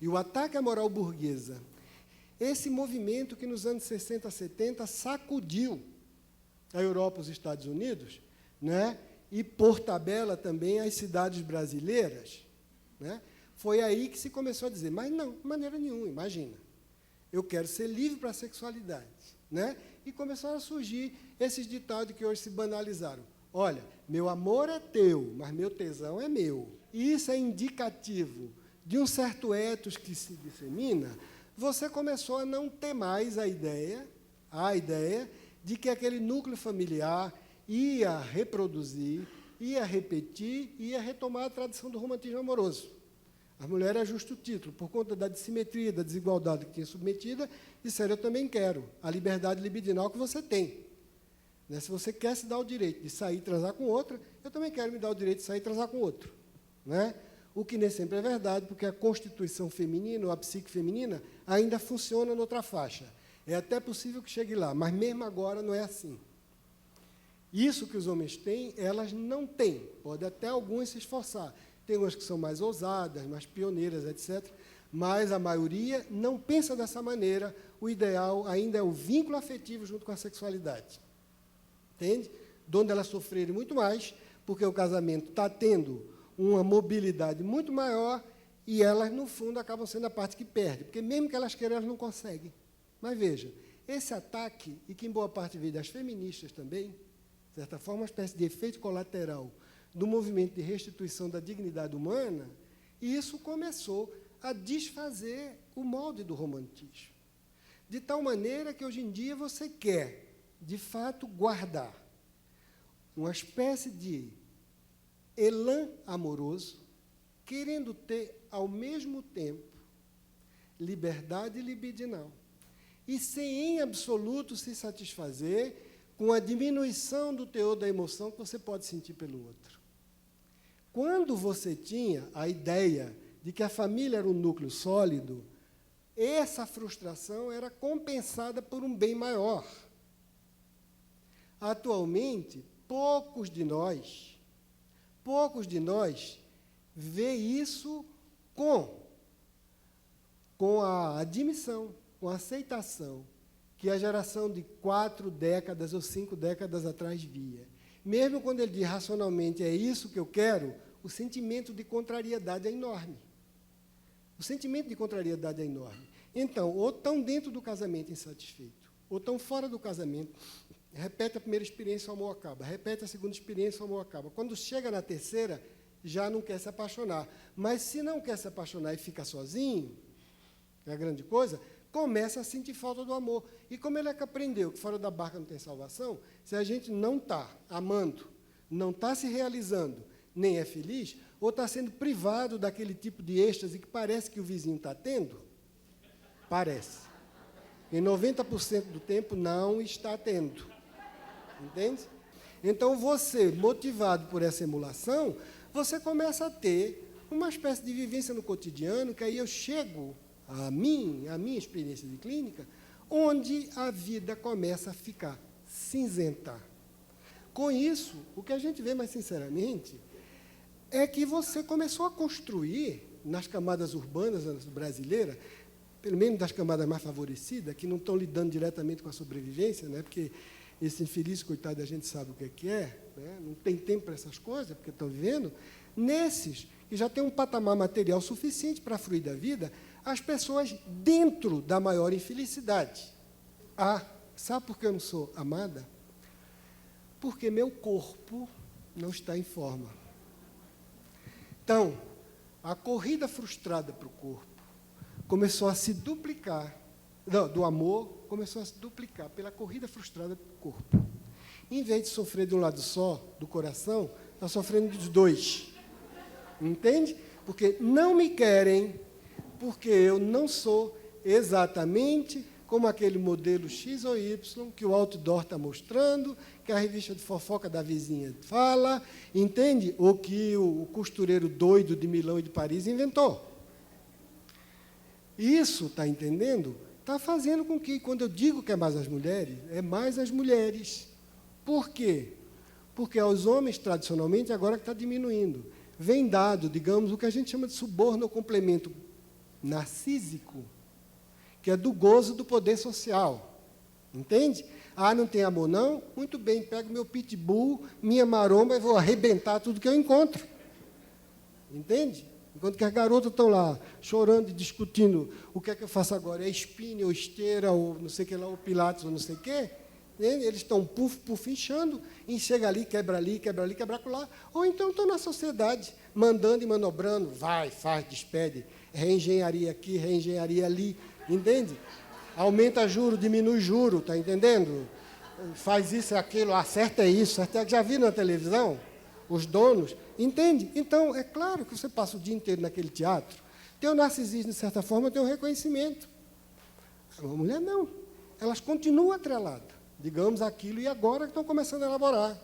e o ataque à moral burguesa. Esse movimento que nos anos 60, 70 sacudiu a Europa e os Estados Unidos, né? E, por tabela, também as cidades brasileiras, né? Foi aí que se começou a dizer, mas não, de maneira nenhuma, imagina, eu quero ser livre para a sexualidade. Né? E começaram a surgir esses ditados que hoje se banalizaram. Olha, meu amor é teu, mas meu tesão é meu. E isso é indicativo de um certo ethos que se dissemina. Você começou a não ter mais a ideia de que aquele núcleo familiar ia reproduzir, ia repetir, ia retomar a tradição do romantismo amoroso. As mulheres, a justo título, por conta da dissimetria, da desigualdade que tinha submetida, disseram, eu também quero a liberdade libidinal que você tem. Né? Se você quer se dar o direito de sair e transar com outra, eu também quero me dar o direito de sair e transar com outro. Né? O que nem sempre é verdade, porque a constituição feminina, ou a psique feminina, ainda funciona noutra faixa. É até possível que chegue lá, mas mesmo agora não é assim. Isso que os homens têm, elas não têm. Pode até alguns se esforçar. Tem umas que são mais ousadas, mais pioneiras, etc. Mas a maioria não pensa dessa maneira. O ideal ainda é o vínculo afetivo junto com a sexualidade. Entende? Donde elas sofrerem muito mais, porque o casamento está tendo uma mobilidade muito maior e elas, no fundo, acabam sendo a parte que perde. Porque mesmo que elas queiram, elas não conseguem. Mas veja, esse ataque, e que em boa parte veio das feministas também, de certa forma, uma espécie de efeito colateral do movimento de restituição da dignidade humana, e isso começou a desfazer o molde do romantismo. De tal maneira que, hoje em dia, você quer, de fato, guardar uma espécie de elan amoroso, querendo ter, ao mesmo tempo, liberdade libidinal, e sem, em absoluto, se satisfazer com a diminuição do teor da emoção que você pode sentir pelo outro. Quando você tinha a ideia de que a família era um núcleo sólido, essa frustração era compensada por um bem maior. Atualmente, poucos de nós vê isso com a admissão, com a aceitação que a geração de 4 décadas ou 5 décadas atrás via. Mesmo quando ele diz racionalmente, é isso que eu quero, o sentimento de contrariedade é enorme. O sentimento de contrariedade é enorme. Então, ou estão dentro do casamento insatisfeito, ou estão fora do casamento, repete a primeira experiência, o amor acaba. Repete a segunda experiência, o amor acaba. Quando chega na terceira, já não quer se apaixonar. Mas, se não quer se apaixonar e fica sozinho, é a grande coisa, começa a sentir falta do amor. E como ele é que aprendeu que fora da barca não tem salvação, se a gente não está amando, não está se realizando, nem é feliz, ou está sendo privado daquele tipo de êxtase que parece que o vizinho está tendo, parece. Em 90% do tempo não está tendo. Entende? Então, você, motivado por essa emulação, você começa a ter uma espécie de vivência no cotidiano, que aí eu chego a minha experiência de clínica, onde a vida começa a ficar cinzenta. Com isso, o que a gente vê mais sinceramente é que você começou a construir, nas camadas urbanas brasileiras, pelo menos das camadas mais favorecidas, que não estão lidando diretamente com a sobrevivência, né? Porque esse infeliz, coitado, a gente sabe o que é, né? Não tem tempo para essas coisas, porque estão vivendo. Nesses, que já tem um patamar material suficiente para fruir da vida, as pessoas dentro da maior infelicidade. Sabe por que eu não sou amada? Porque meu corpo não está em forma. Então, a corrida frustrada para o corpo começou a se duplicar, do amor, começou a se duplicar pela corrida frustrada para o corpo. Em vez de sofrer de um lado só, do coração, está sofrendo dos dois. Entende? Porque não me querem, porque eu não sou exatamente como aquele modelo X ou Y que o outdoor está mostrando, que a revista de fofoca da vizinha fala, entende? Ou que o costureiro doido de Milão e de Paris inventou. Isso, está entendendo? Está fazendo com que, quando eu digo que é mais as mulheres, é mais as mulheres. Por quê? Porque aos homens, tradicionalmente, agora que está diminuindo. Vem dado, digamos, o que a gente chama de suborno ou complemento narcísico, que é do gozo do poder social. Entende? Não tem amor, não? Muito bem, pego meu pitbull, minha maromba e vou arrebentar tudo que eu encontro. Entende? Enquanto que as garotas estão lá, chorando e discutindo o que é que eu faço agora, é spinning, ou esteira, ou não sei o que lá, ou pilates, ou não sei o quê, eles estão puf, inchando, e chega ali, quebra lá, ou então estão na sociedade, mandando e manobrando, vai, faz, despede, reengenharia aqui, reengenharia ali, entende? Aumenta juro, diminui juro, está entendendo? Faz isso e aquilo, acerta isso, já viram na televisão? Os donos, entende? Então, é claro que você passa o dia inteiro naquele teatro, tem o narcisismo, de certa forma, tem o reconhecimento. A mulher não, elas continuam atreladas, digamos, aquilo, e agora que estão começando a elaborar.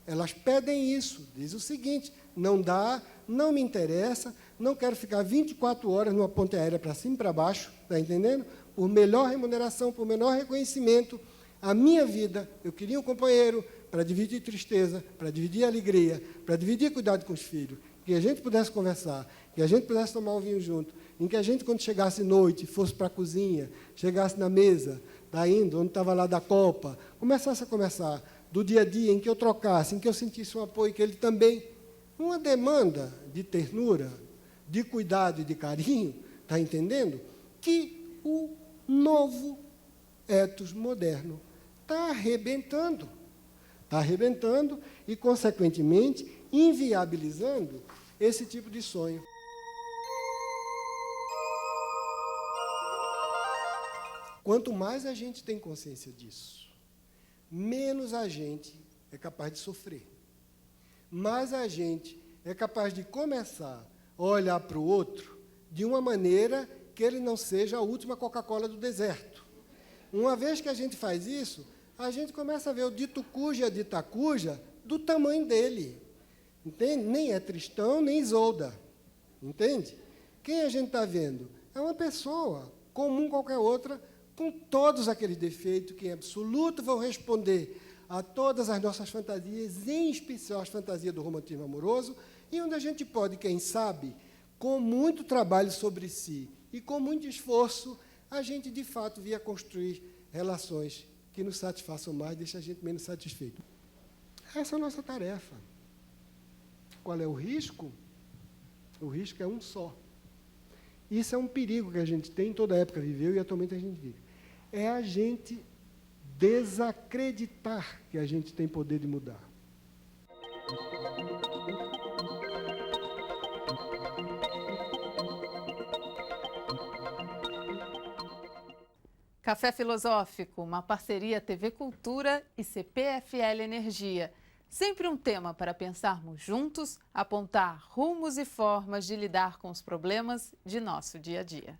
Elas pedem isso, diz o seguinte, não dá, não me interessa, não quero ficar 24 horas numa ponte aérea para cima e para baixo, está entendendo? Por melhor remuneração, por menor reconhecimento, a minha vida, eu queria um companheiro para dividir tristeza, para dividir alegria, para dividir cuidado com os filhos, que a gente pudesse conversar, que a gente pudesse tomar um vinho junto, em que a gente, quando chegasse noite, fosse para a cozinha, chegasse na mesa, está indo, onde estava lá da copa, começasse a conversar do dia a dia, em que eu trocasse, em que eu sentisse um apoio, que ele também, uma demanda de ternura, de cuidado e de carinho, está entendendo? Que o novo ethos moderno está arrebentando e, consequentemente, inviabilizando esse tipo de sonho. Quanto mais a gente tem consciência disso, menos a gente é capaz de sofrer. Mais a gente é capaz de começar a olhar para o outro de uma maneira que ele não seja a última Coca-Cola do deserto. Uma vez que a gente faz isso, a gente começa a ver o dito cuja e a dita cuja do tamanho dele. Entende? Nem é Tristão, nem Isolda. Entende? Quem a gente está vendo? É uma pessoa comum qualquer outra, com todos aqueles defeitos que, em absoluto, vão responder a todas as nossas fantasias, em especial as fantasias do romantismo amoroso, e onde a gente pode, quem sabe, com muito trabalho sobre si e com muito esforço, a gente, de fato, vir a construir relações que nos satisfaçam mais, deixam a gente menos satisfeito. Essa é a nossa tarefa. Qual é o risco? O risco é um só. Isso é um perigo que a gente tem, em toda a época viveu e atualmente a gente vive. É a gente desacreditar que a gente tem poder de mudar. Café Filosófico, uma parceria TV Cultura e CPFL Energia. Sempre um tema para pensarmos juntos, apontar rumos e formas de lidar com os problemas de nosso dia a dia.